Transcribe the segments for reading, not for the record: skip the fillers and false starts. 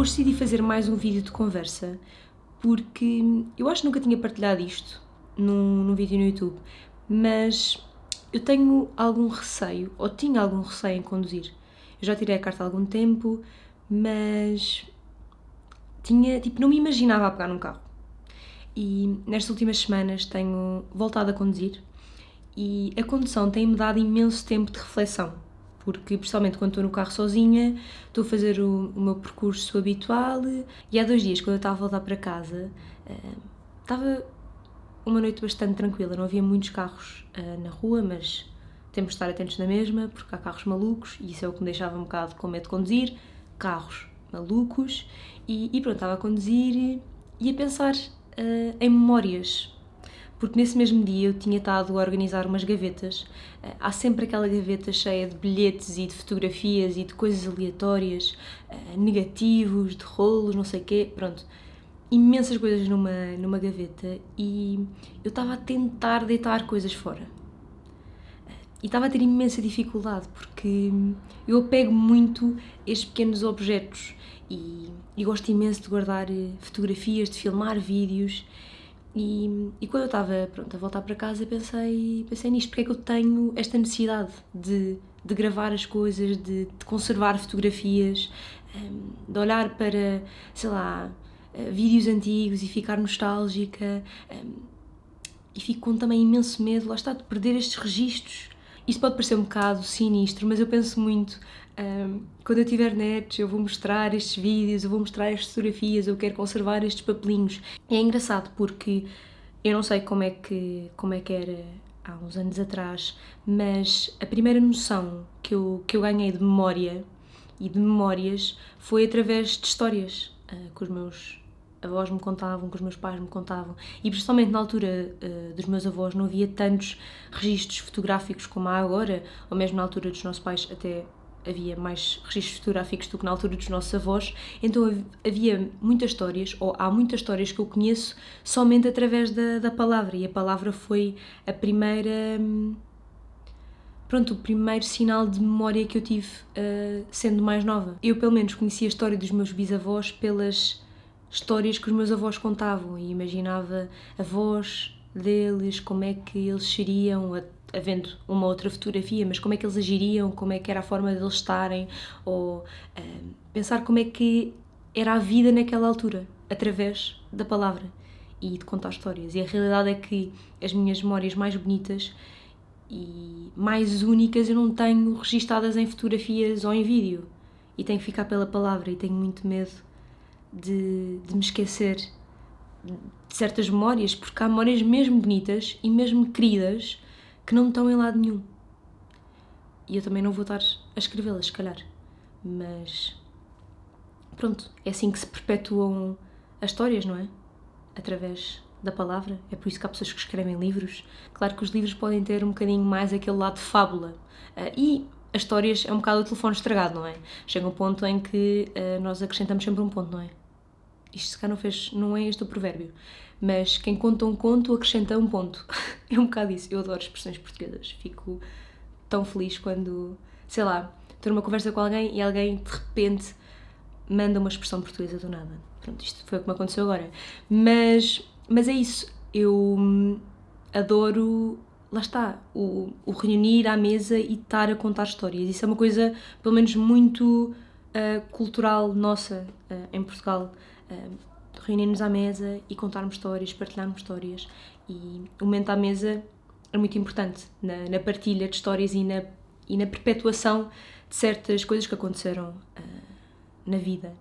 Hoje decidi fazer mais um vídeo de conversa porque eu acho que nunca tinha partilhado isto num vídeo no YouTube, mas eu tenho algum receio, ou tinha algum receio em conduzir. Eu já tirei a carta há algum tempo, mas não me imaginava a pegar num carro. E nestas últimas semanas tenho voltado a conduzir e a condução tem-me dado imenso tempo de reflexão, porque principalmente quando estou no carro sozinha, estou a fazer o meu percurso habitual e há 2 dias, quando eu estava a voltar para casa, estava uma noite bastante tranquila, não havia muitos carros na rua, mas temos de estar atentos na mesma, porque há carros malucos e isso é o que me deixava um bocado com medo de conduzir, carros malucos, e pronto, estava a conduzir e a pensar em memórias, porque nesse mesmo dia eu tinha estado a organizar umas gavetas. Há sempre aquela gaveta cheia de bilhetes e de fotografias e de coisas aleatórias, negativos, de rolos, não sei o quê, pronto. Imensas coisas numa gaveta e eu estava a tentar deitar coisas fora. E estava a ter imensa dificuldade porque eu apego muito a estes pequenos objetos e gosto imenso de guardar fotografias, de filmar vídeos. E quando eu estava a voltar para casa pensei nisto, porque é que eu tenho esta necessidade de gravar as coisas, de conservar fotografias, de olhar para, sei lá, vídeos antigos e ficar nostálgica, e fico com também imenso medo, lá está, de perder estes registros. Isto pode parecer um bocado sinistro, mas eu penso muito, quando eu tiver netos, eu vou mostrar estes vídeos, eu vou mostrar estas fotografias, eu quero conservar estes papelinhos. É engraçado porque eu não sei como é que era há uns anos atrás, mas a primeira noção que eu ganhei de memória e de memórias foi através de histórias que os meus avós me contavam, que os meus pais me contavam, e principalmente na altura dos meus avós não havia tantos registros fotográficos como há agora, ou mesmo na altura dos nossos pais até havia mais registros fotográficos do que na altura dos nossos avós, então havia muitas histórias, ou há muitas histórias que eu conheço somente através da palavra, e a palavra foi a primeira... o primeiro sinal de memória que eu tive sendo mais nova. Eu pelo menos conhecia a história dos meus bisavós pelas histórias que os meus avós contavam e imaginava a voz deles, como é que eles seriam, havendo uma outra fotografia, mas como é que eles agiriam, como é que era a forma deles estarem, ou pensar como é que era a vida naquela altura, através da palavra e de contar histórias. E a realidade é que as minhas memórias mais bonitas e mais únicas eu não tenho registadas em fotografias ou em vídeo, e tenho que ficar pela palavra, e tenho muito medo de me esquecer de certas memórias, porque há memórias mesmo bonitas e mesmo queridas que não estão em lado nenhum. E eu também não vou estar a escrevê-las, se calhar. Mas pronto, é assim que se perpetuam as histórias, não é? Através da palavra. É por isso que há pessoas que escrevem livros. Claro que os livros podem ter um bocadinho mais aquele lado de fábula. E as histórias é um bocado o telefone estragado, não é? Chega um ponto em que nós acrescentamos sempre um ponto, não é? Isto se calhar não é este o provérbio, mas quem conta um conto acrescenta um ponto. É um bocado isso. Eu adoro expressões portuguesas. Fico tão feliz quando, sei lá, estou numa conversa com alguém e alguém de repente manda uma expressão portuguesa do nada. Pronto, isto foi o que me aconteceu agora. Mas é isso. Eu adoro, lá está, o reunir à mesa e estar a contar histórias. Isso é uma coisa, pelo menos, muito cultural nossa em Portugal. Reunirmos à mesa e contarmos histórias, partilharmos histórias, e o momento à mesa é muito importante na partilha de histórias e na perpetuação de certas coisas que aconteceram na vida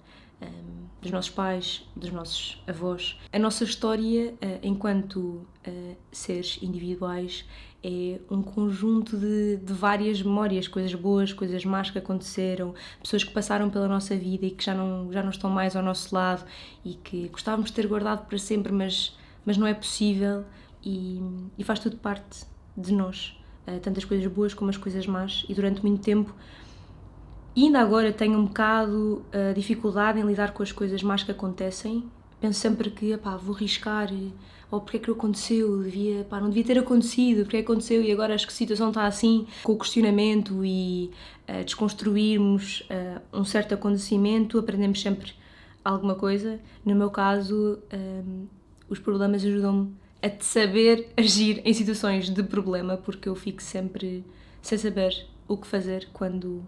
dos nossos pais, dos nossos avós. A nossa história enquanto seres individuais é um conjunto de várias memórias, coisas boas, coisas más que aconteceram, pessoas que passaram pela nossa vida e que já não estão mais ao nosso lado e que gostávamos de ter guardado para sempre, mas não é possível, e faz tudo parte de nós, tanto as coisas boas como as coisas más, e durante muito tempo, e ainda agora tenho um bocado dificuldade em lidar com as coisas más que acontecem. Penso sempre que, vou arriscar, ou porque é que aconteceu, não devia ter acontecido, porque é que aconteceu e agora acho que a situação está assim. Com o questionamento e desconstruirmos um certo acontecimento, aprendemos sempre alguma coisa. No meu caso, os problemas ajudam-me a saber agir em situações de problema, porque eu fico sempre sem saber o que fazer quando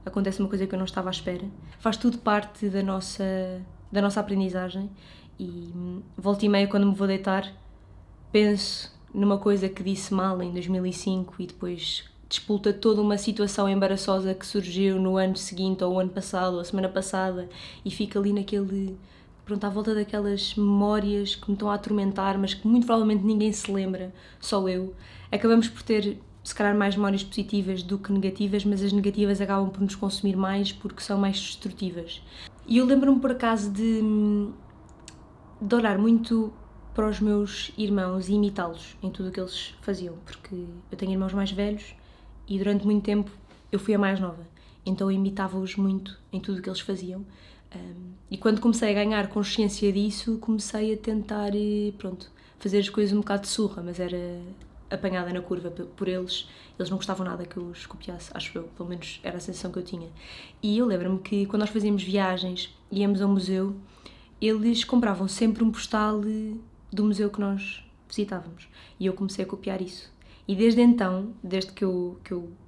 acontece uma coisa que eu não estava à espera. Faz tudo parte da nossa aprendizagem e volta e meia, quando me vou deitar, penso numa coisa que disse mal em 2005 e depois despolta toda uma situação embaraçosa que surgiu no ano seguinte, ou o ano passado, ou a semana passada, e fica ali à volta daquelas memórias que me estão a atormentar, mas que muito provavelmente ninguém se lembra, só eu. Acabamos por ter, se calhar, mais memórias positivas do que negativas, mas as negativas acabam por nos consumir mais porque são mais destrutivas. E eu lembro-me, por acaso, de olhar muito para os meus irmãos e imitá-los em tudo o que eles faziam, porque eu tenho irmãos mais velhos e durante muito tempo eu fui a mais nova, então eu imitava-os muito em tudo o que eles faziam. E quando comecei a ganhar consciência disso, comecei a tentar, fazer as coisas um bocado de surra, mas era apanhada na curva por eles. Eles não gostavam nada que eu os copiasse, acho eu, pelo menos era a sensação que eu tinha. E eu lembro-me que quando nós fazíamos viagens, íamos ao museu, eles compravam sempre um postal do museu que nós visitávamos. E eu comecei a copiar isso. E desde então, desde que eu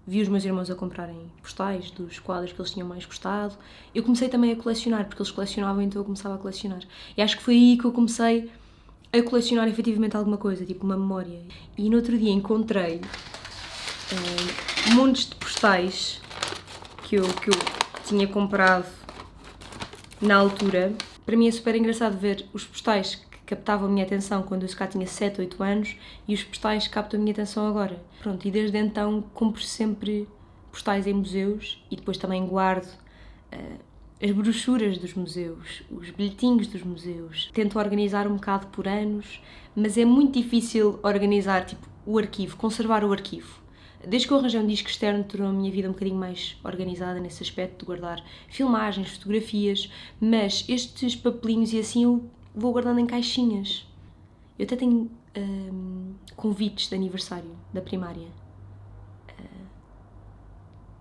vi os meus irmãos a comprarem postais dos quadros que eles tinham mais gostado, eu comecei também a colecionar, porque eles colecionavam, então eu começava a colecionar. E acho que foi aí que eu comecei a colecionar efetivamente alguma coisa, tipo uma memória. E no outro dia encontrei montes de postais que eu tinha comprado na altura. Para mim é super engraçado ver os postais que captavam a minha atenção quando eu se cá tinha 7, 8 anos e os postais que captam a minha atenção agora. Pronto, e desde então compro sempre postais em museus e depois também guardo as brochuras dos museus, os bilhetinhos dos museus. Tento organizar um bocado por anos, mas é muito difícil organizar o arquivo, conservar o arquivo. Desde que eu arranjei um disco externo, tornou a minha vida um bocadinho mais organizada nesse aspecto de guardar filmagens, fotografias, mas estes papelinhos e assim eu vou guardando em caixinhas. Eu até tenho convites de aniversário da primária,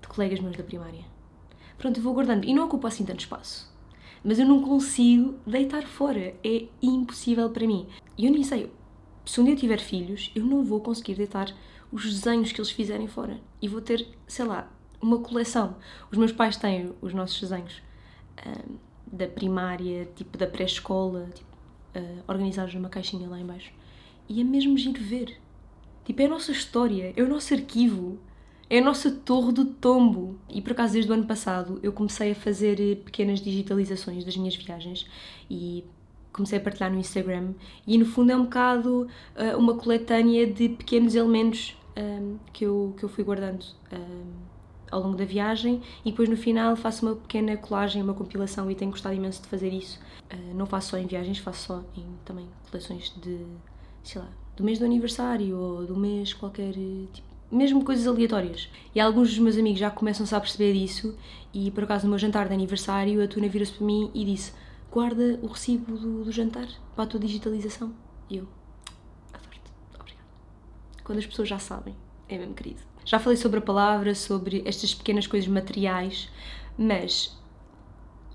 de colegas meus da primária. Pronto, eu vou guardando e não ocupa assim tanto espaço. Mas eu não consigo deitar fora, é impossível para mim. E eu nem sei, se um dia eu tiver filhos, eu não vou conseguir deitar os desenhos que eles fizerem fora. E vou ter, sei lá, uma coleção. Os meus pais têm os nossos desenhos da primária, tipo da pré-escola, organizados numa caixinha lá em baixo. E é mesmo giro ver. Tipo, é a nossa história, é o nosso arquivo, é a nossa torre do tombo. E por acaso, desde o ano passado, eu comecei a fazer pequenas digitalizações das minhas viagens e comecei a partilhar no Instagram. E no fundo é um bocado uma coletânea de pequenos elementos que eu fui guardando ao longo da viagem e depois no final faço uma pequena colagem, uma compilação e tenho gostado imenso de fazer isso. Não faço só em viagens, faço só em também coleções de, sei lá, do mês do aniversário ou do mês qualquer, tipo, mesmo coisas aleatórias. E alguns dos meus amigos já começam-se a perceber disso e por acaso no meu jantar de aniversário a Tuna virou-se para mim e disse: guarda o recibo do jantar para a tua digitalização. E eu: adoro-te, obrigada. Quando as pessoas já sabem, é mesmo querido. Já falei sobre a palavra, sobre estas pequenas coisas materiais, mas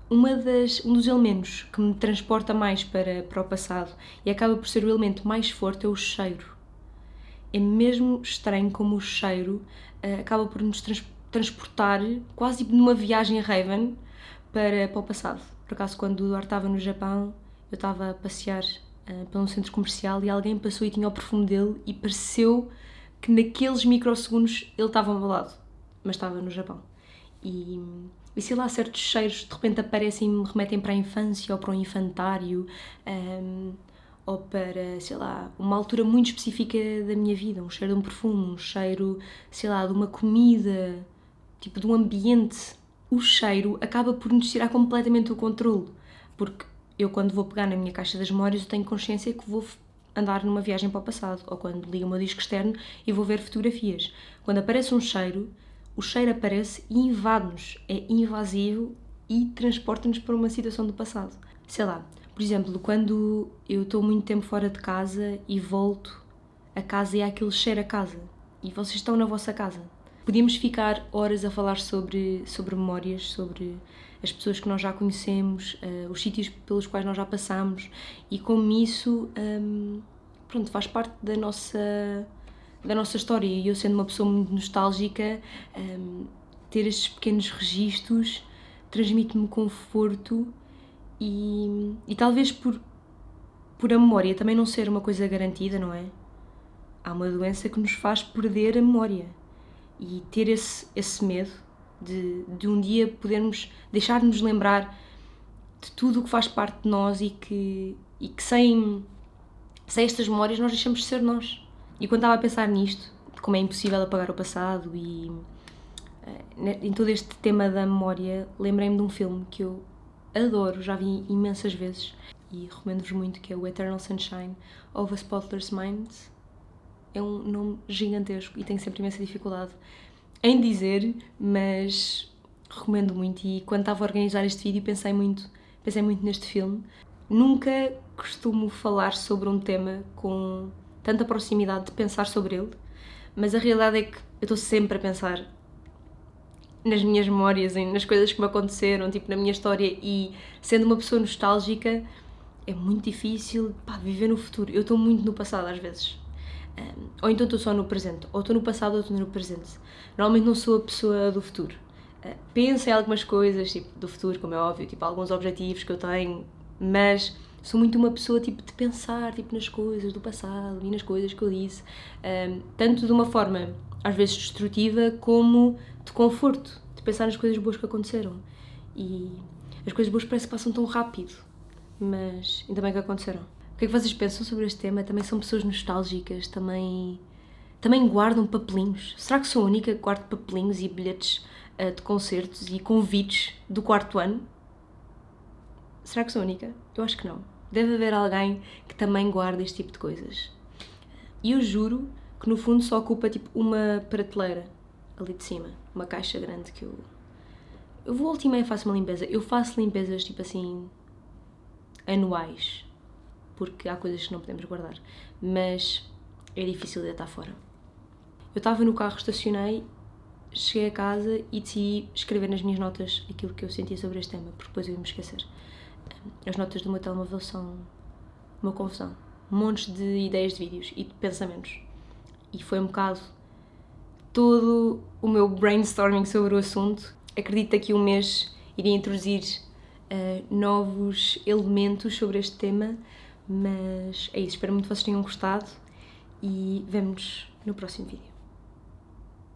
um dos elementos que me transporta mais para o passado e acaba por ser o elemento mais forte é o cheiro. É mesmo estranho como o cheiro acaba por nos transportar quase numa viagem a Raven para o passado. Por acaso, quando o Eduardo estava no Japão, eu estava a passear pelo centro comercial e alguém passou e tinha o perfume dele e pareceu que naqueles microsegundos ele estava ao meu lado, mas estava no Japão. E sei lá, certos cheiros de repente aparecem e me remetem para a infância ou para o infantário, ou para, sei lá, uma altura muito específica da minha vida, um cheiro de um perfume, um cheiro, sei lá, de uma comida, tipo de um ambiente. O cheiro acaba por nos tirar completamente o controle, porque eu quando vou pegar na minha caixa das memórias eu tenho consciência que vou andar numa viagem para o passado, ou quando ligo o meu disco externo e vou ver fotografias. Quando aparece um cheiro, o cheiro aparece e invade-nos, é invasivo e transporta-nos para uma situação do passado. Sei lá, por exemplo, quando eu estou muito tempo fora de casa e volto a casa e há aquele cheiro a casa, e vocês estão na vossa casa, Podíamos ficar horas a falar sobre memórias, sobre as pessoas que nós já conhecemos, os sítios pelos quais nós já passamos e como isso, pronto, faz parte da nossa história. E eu, sendo uma pessoa muito nostálgica, ter estes pequenos registros transmite-me conforto e talvez por a memória também não ser uma coisa garantida, não é? Há uma doença que nos faz perder a memória e ter esse medo de um dia podermos deixar de nos lembrar de tudo o que faz parte de nós e que sem estas memórias nós deixamos de ser nós. E quando estava a pensar nisto, de como é impossível apagar o passado e em todo este tema da memória, lembrei-me de um filme que eu adoro, já vi imensas vezes e recomendo-vos muito, que é o Eternal Sunshine of a Spotless Mind. É um nome gigantesco e tenho sempre imensa dificuldade em dizer, mas recomendo muito. E quando estava a organizar este vídeo pensei muito neste filme. Nunca costumo falar sobre um tema com tanta proximidade de pensar sobre ele, mas a realidade é que eu estou sempre a pensar nas minhas memórias, nas coisas que me aconteceram, tipo, na minha história, e sendo uma pessoa nostálgica é muito difícil, viver no futuro. Eu estou muito no passado às vezes. Ou então estou só no presente, ou estou no passado ou estou no presente. Normalmente não sou a pessoa do futuro. Penso em algumas coisas tipo, do futuro, como é óbvio, tipo, alguns objetivos que eu tenho, mas sou muito uma pessoa tipo, de pensar tipo, nas coisas do passado e nas coisas que eu disse, tanto de uma forma às vezes destrutiva como de conforto, de pensar nas coisas boas que aconteceram. E as coisas boas parece que passam tão rápido, mas ainda bem que aconteceram. O que é que vocês pensam sobre este tema? Também são pessoas nostálgicas, também guardam papelinhos. Será que sou a única que guarda papelinhos e bilhetes de concertos e convites do quarto ano? Será que sou a única? Eu acho que não. Deve haver alguém que também guarda este tipo de coisas. E eu juro que no fundo só ocupa tipo uma prateleira ali de cima, uma caixa grande que eu vou volta e meia faço uma limpeza. Eu faço limpezas tipo assim anuais, porque há coisas que não podemos guardar, mas é difícil de deitar fora. Eu estava no carro, estacionei, cheguei a casa e decidi escrever nas minhas notas aquilo que eu sentia sobre este tema, porque depois eu ia me esquecer. As notas do meu telemóvel são uma confusão. Montes de ideias de vídeos e de pensamentos. E foi um bocado todo o meu brainstorming sobre o assunto. Acredito que daqui a um mês iria introduzir novos elementos sobre este tema, mas é isso. Espero muito que vocês tenham gostado e vemo-nos no próximo vídeo.